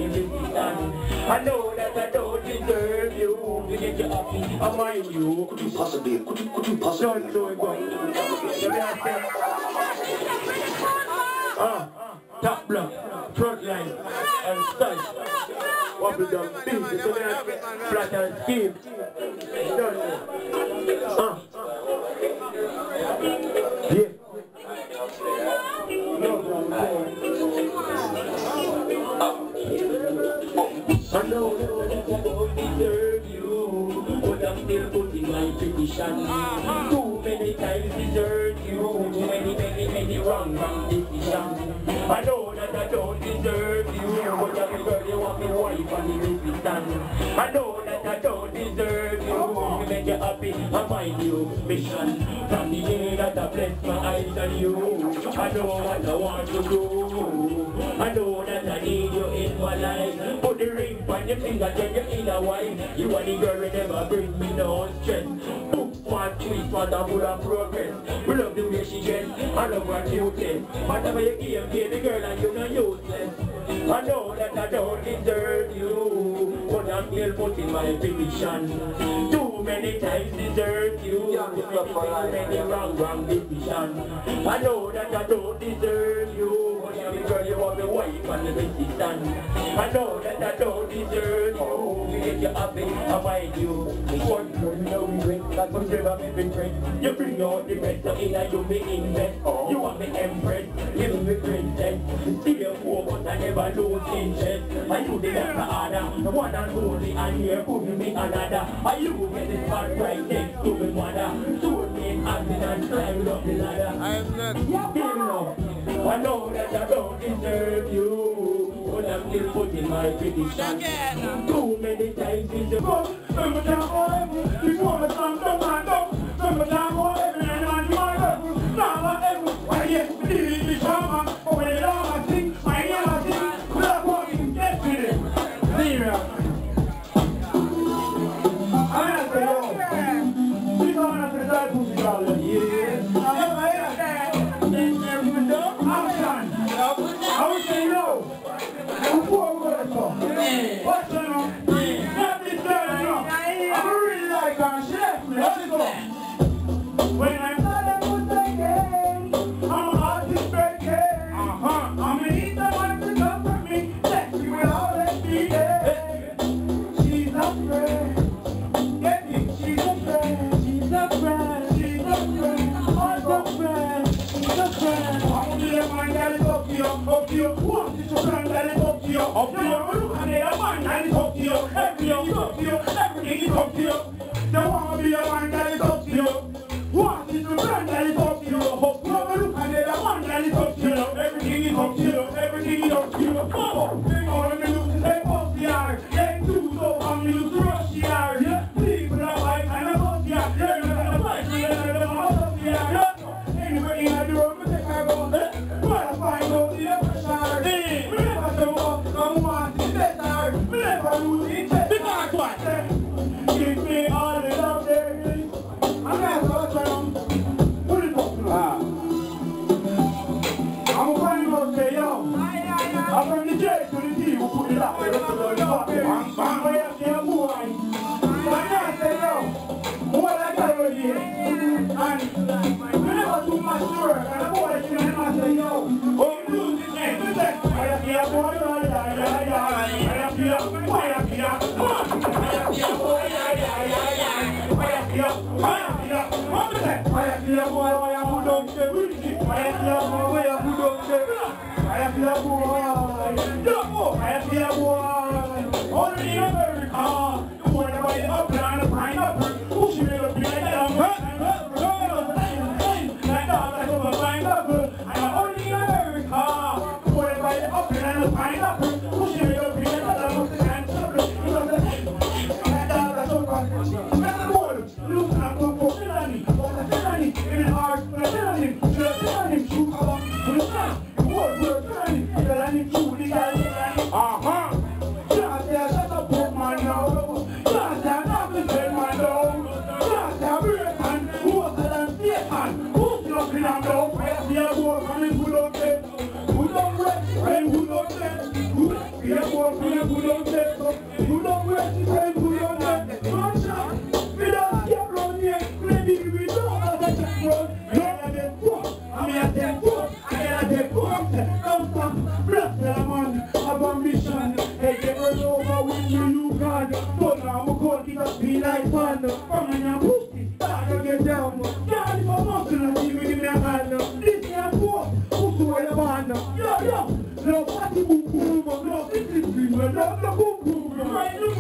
on the stand. I know that I don't deserve you. To get you happy, I mind you. Could you possibly? Don't do it, boy. Top block, front line, and style. Wobble down, beat it, flat and scheme. Done. Yeah. I know that I don't deserve you, but I'm still putting my petition. Too many times desert you, too many wrong decisions. I know that I don't deserve you, but every girl you want me wife and the baby stand. I know that I don't deserve you, to make you happy, I mind you mission. From the day that I bless my eyes on you, I know what I want to do. I know that I need you in my life. Put the ring on your finger, then you're in a wife. You are the girl who never bring me no stress. One tweet for the full of progress. We love the way she dress, I love her cuteness. Whatever you give the girl and you're not useless. I know that I don't deserve you, but I'm still putting my petition. Too many times deserve you, too many wrong decisions. I know that I don't deserve you, but every girl you want the wife and the resistance. I know that I don't deserve you, to get you happy, I mind you. One girl, you know we win, that's what never make me friend. You bring out the best, so in you me invest. You want me empress, give me princess. Still you poor, but I never lose interest. Are you the better order, the one and only, and here couldn't be another. Are you get this spot right next to me mother? Soon me in acting and climbing up the ladder. I am not. I know that I don't deserve you, but I'm still putting my petition. Too many times in the book. Remember time forever, before the sun don't mind up. Remember time forever, and I'm my level. Now whatever, why yes, we did it, we trauma. But when it all I think, I never think, but I want you to get with it. Zero. I'm gonna say, yo, we going after the side pussy dollar. Yeah. I would say no. Before we go to talk. What's going on? Not this girl, no. I'm really like her. She left me. Let's go. When I'm not a good again, I'm a artist breaking. I'm going to need someone to come for me. Let me with all that be there. She's a friend. Get me? She's a friend. She's a friend. She's a friend. I'm a friend. She's a friend. I'm going to be a man that is up to you. Up to you. What is your friend that is up to you? Up to you. And they are man that is up to you. Everything is up to you. Everything is up to you. They want to be a man that is up to you. What is your friend that is up to you? Up to you. And they are man that is up to you. Everything is up to you. Everything is up to you. Come on. They all of me look. They bust the yard. They do so. And me look to rush the yard. People are like, and I bust the yard. They're not going to fight me. They're not going to bust the yard. Anybody in the room, we take our goal. But I find out the pressure. We never show up. I'm one to the better. We never lose it. Because what? Give me all the love there is. I'm going to go around. Put it up now. I'm going to go say, yo. I'm from the J to the T. Who put it up there? I'm going to say, boy. But I say, yo. What I got over here. And we never do much work. And the boy is going to say, yo. Oh, you lose it, man. Listen. I feel boy. I feel boy. Only in America, you want to buy up and a pineapple. Who should have been like that? Only in America, you want to buy up and a pineapple. Who should have been like that? down. Yeah, if I'm not gonna give me a hand, this is poor. Who's the man? Yeah. No party boom boom, no discipline, no boom boom. Right, look.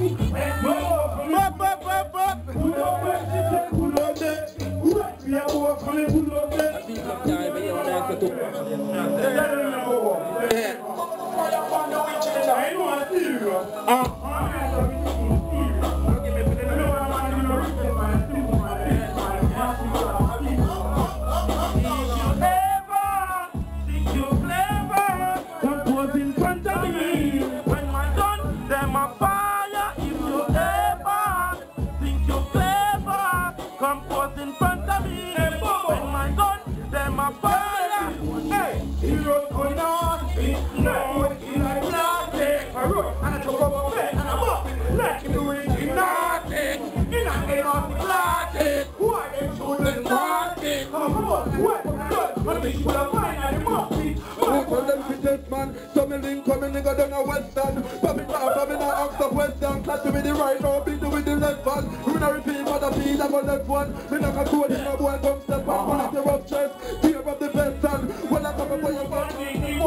So me link come and nigga down a western. Popping off the western. Clash with the right now, beat with the left one. We not repeat what I feel, I'm on left one. We not gonna do it in a boy come step up. One of the rough chest, tear up the best son. When I come up for your back, I'm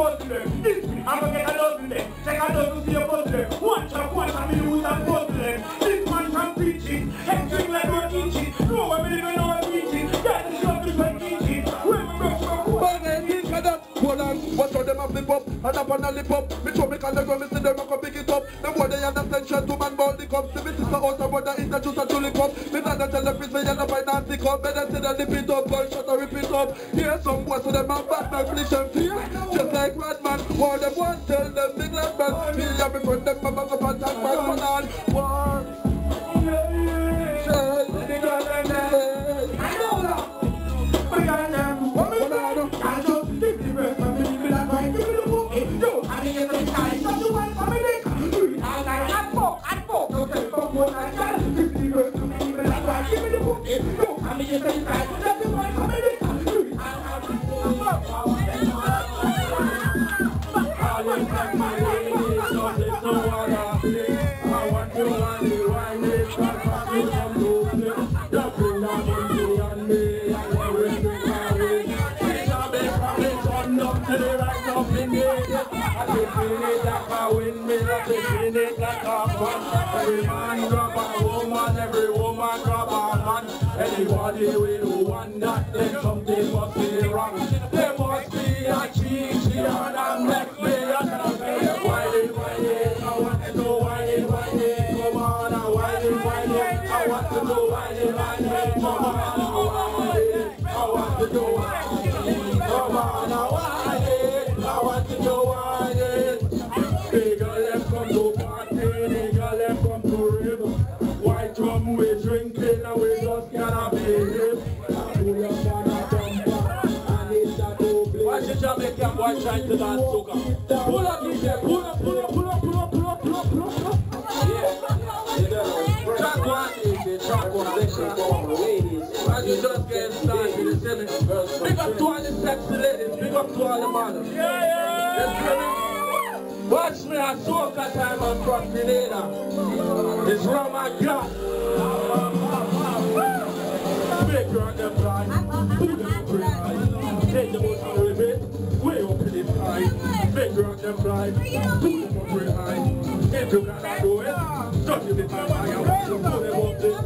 gonna get a dozen there. Take a dozen to your puzzle. One shot, I mean who's that puzzle. This man can preach it. Head swing like we're teaching. No, I believe in no one teaching. Get the shot to like teaching. Hold on, watch how them a flip up, and up and a lip up. Me show me can go, me see them a come pick it up. Them boy they understand shit to man ball the cup. See me sister out and brother introduce a tulip cup. Me brother tell the priest me and the finance the cup. Better say them lip it up, gunshot or rip it up. Here some boys so them a bad man finition fear. Just like Redman, war them one tell them big left man. Me and me friend them mama go and talk back for all. War. Every man grab a woman, every woman grab a man. Anybody with one that then something must be wrong. There must be a cheat and a next me. I want to know why it. Come on, why it. I want to know why it. Come on, I want to know why it. Come on, why it. I want to know why it. Big girl, come to party. Big girl, come to rib. White rum we drinking and we just cannot behave. Watch the Jamaican boy trying to dance soca. Pull up, DJ, pull up. Yeah. Track one, DJ, track one. As you just get started, you see me. Big up to all the sexy ladies, big up to all the models. Yeah. Watch me at soca time on Cross Grenada. It's from my God. Big on the blind, put them free high. Take the most of the bit, way up in the sky. Big on the blind, put them free high. If you cannot do it, don't give it time. I want to put them up this.